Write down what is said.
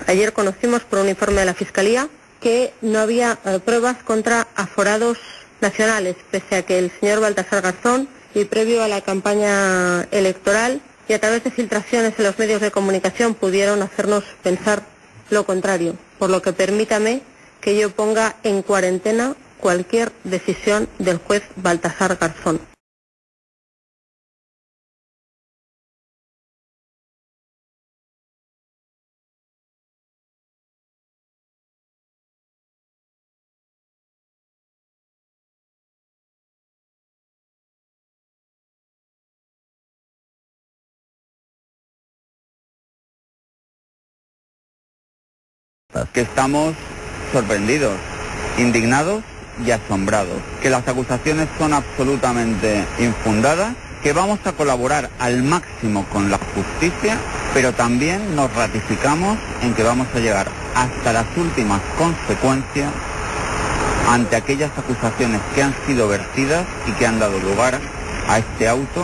Ayer conocimos por un informe de la Fiscalía que no había pruebas contra aforados nacionales, pese a que el señor Baltasar Garzón, y previo a la campaña electoral y a través de filtraciones en los medios de comunicación, pudieron hacernos pensar lo contrario. Por lo que permítame que yo ponga en cuarentena cualquier decisión del juez Baltasar Garzón. Que estamos sorprendidos, indignados y asombrados, que las acusaciones son absolutamente infundadas, que vamos a colaborar al máximo con la justicia, pero también nos ratificamos en que vamos a llegar hasta las últimas consecuencias ante aquellas acusaciones que han sido vertidas y que han dado lugar a este auto.